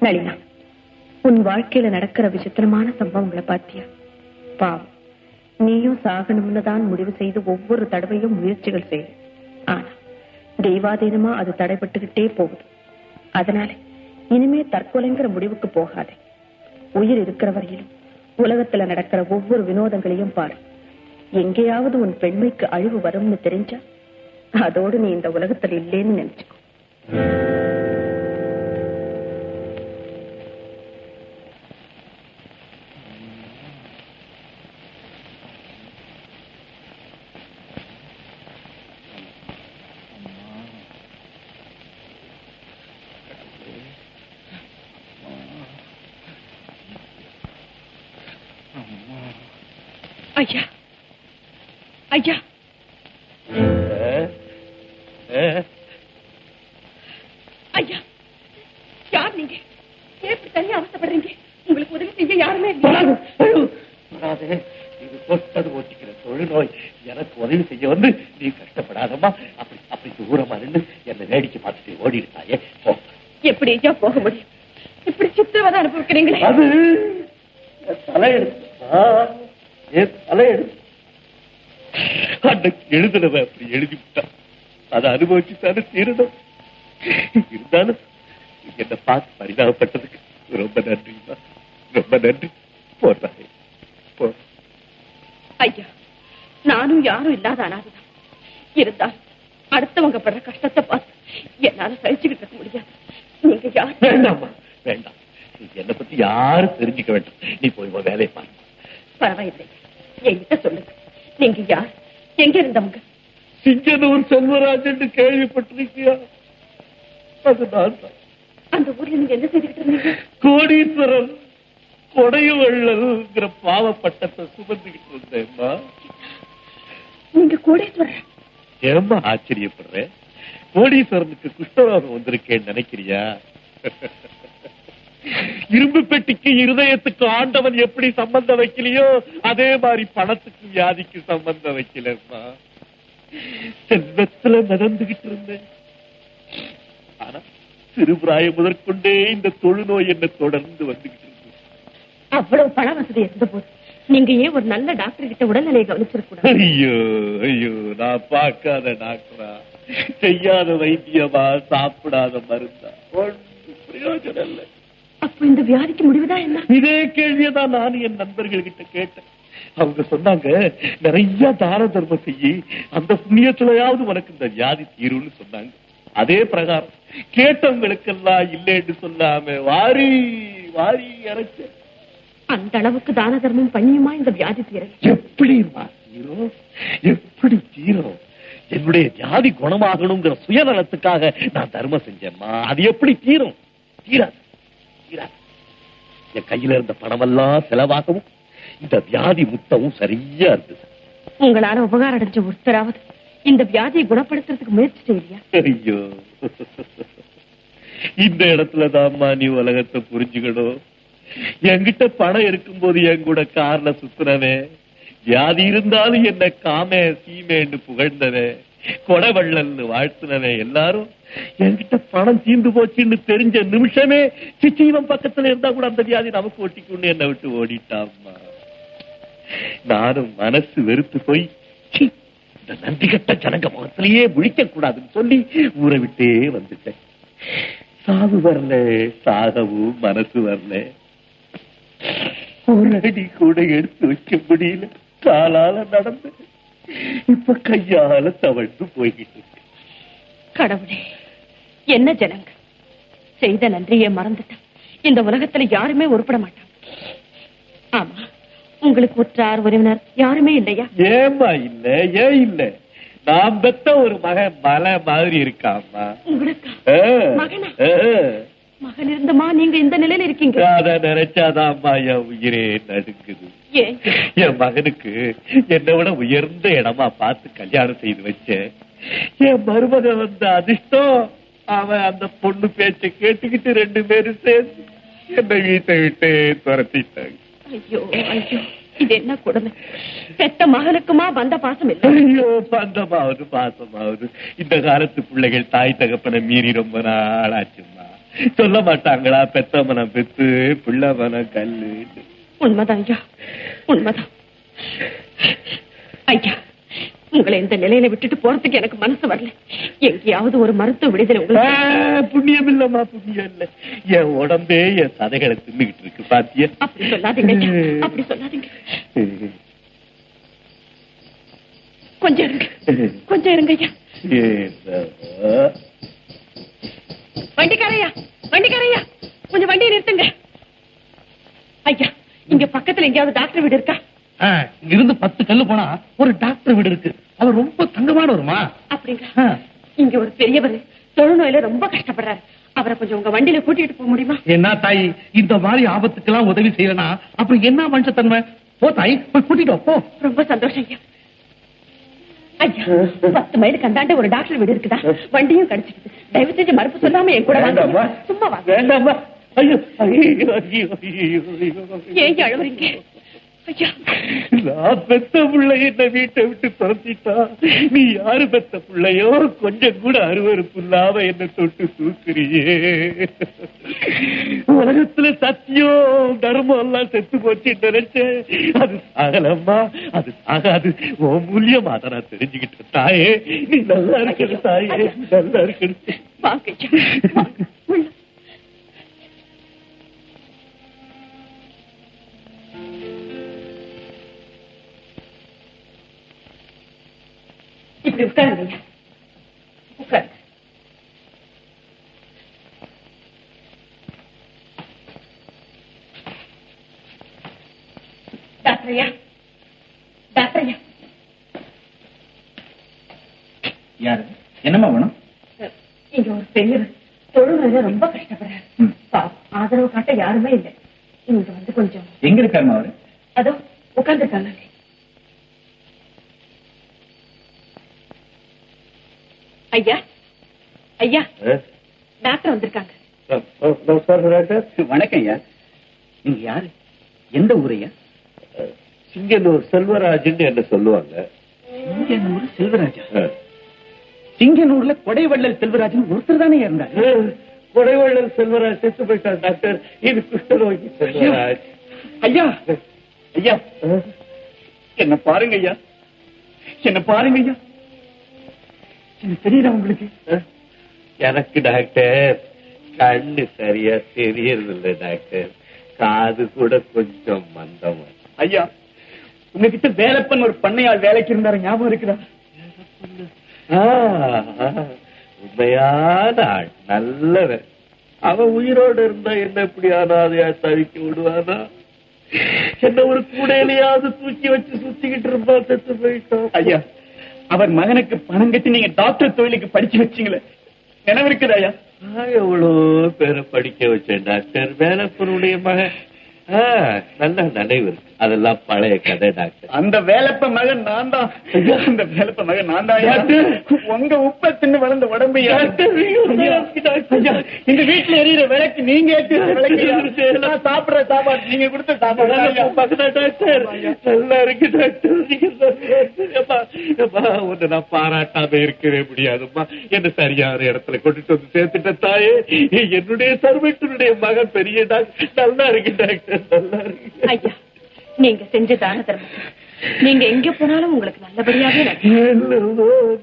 நளினா, உன் வாழ்க்கையில நடக்கிற விசித்திரமான சம்பவங்களை பாத்தியா? பாவம், நீயும் சாகணும்னு தான் முடிவு செய்து ஒவ்வொரு தடவையும் முயற்சிகள் செய்ய. ஆனா தெய்வாதீனமா அது தடைபட்டுக்கிட்டே போகுது. அதனால இனிமே தற்கொலைங்கிற முடிவுக்கு போகாதே. உயிர் இருக்கிற வரையிலும் உலகத்துல நடக்கிற ஒவ்வொரு வினோதங்களையும் பாரு. எங்கேயாவது உன் பெண்மைக்கு அழிவு வரும்னு தெரிஞ்சா அதோடு நீ இந்த உலகத்துல இல்லேன்னு நினைச்சுக்கோ. ஐயா, ஐயா, ஐயா, யார் நீங்க? எப்படி தனியா அவசப்படுறீங்க? உங்களுக்கு உதவி செய்ய யாருமே இது தொட்டது ஓட்டிக்கிற தொழுநோய். எனக்கு உதவி செய்ய வந்து நீ கஷ்டப்படாதம்மா. அப்படி அப்படி தூரமா நின்று என்னை வேடிக்கை பார்த்துட்டு ஓடிடுத்தாயே. எப்படி ஐயா போக முடியும்? இப்படி சித்திரவதை அனுபவிக்கிறீங்களே. அது தலையெடுத்து தலையெடுத்து அன்னைக்கு எழுதுனவ அப்படி எழுதிவிட்டான். அதை அனுபவிச்சுட்டானு தீரணும். இருந்தாலும் என்ன பார்த்து பரிதாபப்பட்டதுக்கு ரொம்ப நன்றிமா, ரொம்ப நன்றி. போறாங்க போ. ஐயா, நானும் யாரும் இல்லாத அனாதைதான். இருந்தாலும் அடுத்தவங்க படுற கஷ்டத்தை பார்த்து என்னால சகிச்சுக்கிட்டு இருக்க முடியாது. நீங்க யார்? வேண்டாமா, வேண்டாம். என்னை பத்தி யாரும் தெரிஞ்சுக்க வேண்டாம். நீ போய் வேலையை பாருங்க. பரவாயில்லை, என்கிட்ட சொல்லுங்க. நீங்க யார்? எங்க இருந்தவங்க? சிங்கனூர் செல்வராஜன் கேள்விப்பட்டிருக்கியா? அது நான் தான். அந்த ஊர்ல நீங்க என்ன செய்துகிட்டு இருந்தீங்க? கோடீஸ்வரன் கொடையுவள்ளல்ங்கிற பாவ பட்டத்தை சுமந்துகிட்டு இருந்தேம்மா. நீங்க கோடீஸ்வரன்? ஏம்மா ஆச்சரியப்படுறேன்? கோடீஸ்வரனுக்கு குஷ்டரோகம் வந்திருக்கேன்னு நினைக்கிறியா? இரும்பு பெட்டிக்கு இருதயத்துக்கு ஆண்டவன் எப்படி சம்பந்தம் வைக்கலையோ அதே மாதிரி பணத்துக்கு வியாதிக்கு சம்பந்தம் வைக்கலம்மா. செல்வத்துல நடந்துகிட்டு இருந்தேன். ஆனா சிறுபிராயம் முதற்கொண்டே இந்த தொழுநோய் என்ன தொடர்ந்து வந்துகிட்டு இருந்தது. அவ்வளவு பண வசதி இருந்த போது நீங்க ஏன் ஒரு நல்ல டாக்டர் கிட்ட உடல்நிலையை கவனிச்சிருக்கூடாது? ஐயோ ஐயோ, நான் பார்க்காத டாக்டரா, செய்யாத வைத்தியமா, சாப்பிடாத மருந்தா, ஒன்றும் பிரயோஜனம் இல்லை. அப்ப இந்த வியாதிக்கு முடிவுதான் என்ன? இதே கேள்வியதான் நானும் என் நண்பர்கள் கிட்ட கேட்டேன். அவங்க சொன்னாங்க, நிறைய தான தர்மம் செய்யி, அந்த புண்ணியத்துலயாவது உனக்கு இந்த வியாதி தீரும்னு சொன்னாங்க. அதே பிரகாரம் கேட்டவங்களுக்கெல்லாம் இல்லைன்னு சொல்லாம வாரி வாரி இறைச்ச. அந்த அளவுக்கு தான தர்மம் பண்ணியுமா இந்த வியாதி தீரும்? எப்படி தீரும்? எப்படி தீரும்? என்னுடைய வியாதி குணமாகணுங்கிற சுயநலத்துக்காக நான் தர்மம் செஞ்சேம்மா. அது எப்படி தீரும்? தீராது. என் கையில இருந்த பணமெல்லாம் செலவாகவும் இந்த வியாதி முத்தமும் சரியா இருந்தது. உங்களால உபகாரம் அடைஞ்ச ஒருத்தராவது இந்த வியாதியை குணப்படுத்துறதுக்கு முயற்சி செய்யலையா? ஐயோ, இந்த இடத்துலதான்மா நீ உலகத்தை புரிஞ்சுக்கணும். என்கிட்ட பணம் இருக்கும்போது என் கூட கார்ல சுத்துனவே, வியாதி இருந்தாலும் என்ன காமே சீமேன்னு புகழ்ந்தவே, கொடைவள்ளல்னு வாழ்த்துனவே, எல்லாரும் என்கிட்ட பணம் தீர்ந்து போச்சுன்னு தெரிஞ்ச நிமிஷமே சிச்சீவம் பக்கத்துல இருந்தா கூட அந்த வியாதி நமக்கு ஒட்டிக்குன்னு என்னை விட்டு ஓடிட்டாம்மா. நானும் மனசு வெறுத்து போய் இந்த நன்றி கட்ட ஜனங்க முகத்திலேயே முழிக்க கூடாதுன்னு சொல்லி ஊரை விட்டே வந்துட்டேன். சாவு வரல, சாகவும் மனசு வரல. ஒரு அடி கூட எடுத்து வைக்க முடியல. காலால நடந்து இப்ப கையால தவழ்ந்து போய்கிட்டு. கடவுளே, என்ன ஜனங்க! செய்த நன்றியை மறந்துட்டேன். இந்த உலகத்துல யாருமே உருப்பட மாட்டாங்க. ஆமா, உங்களுக்கு உற்றார் உறவினர் யாருமே இல்லையா? ஏமா இல்ல? ஏன் இல்ல? நான் பெத்த ஒரு மகன் மலை மாதிரி இருக்காமா. உங்களுக்கு மகனா? மகன் இருந்தமா நீங்க இந்த நிலையில இருக்கீங்க? அத நினைச்சாதான்மா என் உயிரே நடுங்குது. என் மகனுக்கு என்னை விட உயர்ந்த இடமா பார்த்து கல்யாணம் செய்து வச்சேன். என் மருமக வந்த அதிர்ஷ்டம், அவன் அந்த பொண்ணு பேச்ச கேட்டுக்கிட்டு 2 பேரும் சேர்ந்து என்னை வீட்டை விட்டு துரத்திட்டாங்க. ஐயோ ஐயோ, இது என்ன கொடுமை! பெத்த மகனுக்குமா வந்த பாசம் இல்லை? ஐயோ, பந்தமாவது பாசமாவது இந்த காலத்து பிள்ளைகள் தாய் தகப்பனை மீறி ரொம்ப நாள் ஆச்சுமா. சொல்ல மாட்டாங்களா பெத்த மனம் பெத்து பிள்ளை மனம் கல்லு? உண்மைதான் ஐயா, உண்மைதான் ஐயா. உங்களை இந்த நிலையில விட்டுட்டு போறதுக்கு எனக்கு மனசு வரல. எங்கேயாவது ஒரு மருத்துவ விடுதலை உங்களுக்கு. புண்ணியம் இல்லம்மா, புண்ணியம் இல்ல. என் உடம்பே என் சதைகளை தின்னுகிட்டு இருக்கு பாத்தியா? அப்படி சொல்லாதீங்க ஐயா, அப்படி சொல்லாதீங்க. கொஞ்சம் இருங்க, கொஞ்சம் இருங்க ஐயா. வண்டிக்காரையா, வண்டிக்காரையா, கொஞ்சம் வண்டியை நிறுத்துங்க ஐயா. இங்க பக்கத்துல எங்கேயாவது டாக்டர் வீடு இருக்கா? இருந்து 10 கல்லு போனா ஒரு டாக்டர் வீடு இருக்கு. அவர் ரொம்ப தங்கமானவருமா. அப்படிங்களா? இங்க ஒரு பெரியவர் தொழுநோயில ரொம்ப கஷ்டப்படுறாரு. அவரை கொஞ்சம் உங்க வண்டியில கூட்டிட்டு போக முடியுமா? என்ன தாய், இந்த மாதிரி ஆபத்துக்கெல்லாம் உதவி செய்யலனா அப்புறம் என்ன மனுஷத்தன்மை? போ தாய், போய் கூட்டிட்டு போ. ரொம்ப சந்தோஷம் ஐயா. ஐயா, 10 மைல் கண்டாண்ட ஒரு டாக்டர் வீடு இருக்குதா? வண்டியும் கிடைச்சிட்டு தயவு செஞ்சு மறுப்பு சொல்லாம என் கூட வாங்க. சும்மா வாங்க. வேண்டாமா? ஐயோ ஐயோ ஐயோ ஐயோ, ஏன் அழுவுறீங்க ஐயா? நான் பெத்த பிள்ளை என்ன வீட்டை விட்டு துரத்திட்டா, நீ யாரு பெத்த பிள்ளையோ கொஞ்சம் கூட அருவருப்பு இல்லாம என்ன தொட்டு தூக்குறியே. உலகத்துல சத்தியம் தர்மம் எல்லாம் செத்து போச்சு நினைச்சேன். அது சாகலம்மா, அது சாகாது. உன் மூலியமா அதை நான் தெரிஞ்சுக்கிட்டேன் தாயே. நீ நல்லா இருக்கணும் தாயே, நல்லா இருக்கணும். வாங்க ஐயா, வாங்க. இப்படி உட்காருங்க, உட்காருங்க. டாக்டர் ஐயா, டாக்டர் ஐயா. யாரு? என்னமா வேணும்? இங்க ஒரு பெரியவர் தொழுநோயில ரொம்ப கஷ்டப்படுறாரு. ஆதரவு காட்ட யாருமே இல்லை. இங்க வந்து கொஞ்சம். எங்க இருக்காருமா அவரு? அதோ உட்கார்ந்துருக்காங்க. ஐயா, ஐயா, டாக்டர் வந்திருக்காங்க. நமஸ்காரம் டாக்டர். வணக்கம் ஐயா. நீங்க யாரு? எந்த ஊரையா? சிங்கனூர் செல்வராஜன் என்ன சொல்லுவாங்க. சிங்கனூர் செல்வராஜா? சிங்கனூர்ல கொடைவள்ளல் செல்வராஜன் ஒருத்தர் தானே இருந்தாரு. கொடைவள்ளல் செல்வராஜ் செத்து போயிட்டார் டாக்டர். இது குஷ்டரோகி செல்வராஜ். ஐயா, ஐயா, என்ன பாருங்க ஐயா, என்ன பாருங்க ஐயா. தெரியல உங்களுக்கு? எனக்கு டாக்டர் கண்ணு சரியா தெரியறது இல்லை டாக்டர். காது கூட கொஞ்சம் மந்தமா. ஐயா, உங்ககிட்ட வேலைப்பன் ஒரு பண்ணையாள் வேலைக்கு இருந்தாரு, ஞாபகம் இருக்குதா? உண்மையான ஆள், நல்லவன். அவன் உயிரோடு இருந்தா என்ன இப்படி அனாதையா தவிக்க விடுவானா? என்ன ஒரு கூடையிலையாவது தூக்கி வச்சு சுத்திக்கிட்டு இருப்பா. செத்து போயிட்டான். ஐயா, அவர் மகனுக்கு பணம் கட்டி நீங்க டாக்டர் தொழிலுக்கு படிச்சு வச்சீங்களே, நினைவு இருக்குது ஐயா? எவ்வளவு பேரை படிக்க வச்சேன் டாக்டர். வேலைப்பனுடைய மகன். நல்ல நினைவு இருக்கு. அதெல்லாம் பழைய கதை டாக்டர். அந்த வேலைப்ப மகன் நான் தான். அந்த வேலைப்ப மகன் நான் தான். உங்க உப்ப தின்னு வளர்ந்த உடம்பு இந்த வீட்டுல எரியிற விளக்கு நீங்க ஏற்ற சாப்பிடுற சாப்பாடு நீங்க கொடுத்த சாப்பாடு டாக்டர். நல்லா இருக்கு டாக்டர். ஒன்னு நான் பாராட்டாம இருக்கவே முடியாதுமா. என்ன சரியான இடத்துல கொண்டுட்டு வந்து சேர்த்துட்ட தாயே. என்னுடைய சர்வெண்டனுடைய மகன் பெரிய டாக்டர். நல்லா இருக்கு டாக்டர், நல்லா இருக்கு. ஐயா, நீங்க செஞ்ச தான தர்மம் நீங்க எங்க போனாலும் உங்களுக்கு நல்லபடியாவே நடக்கும்.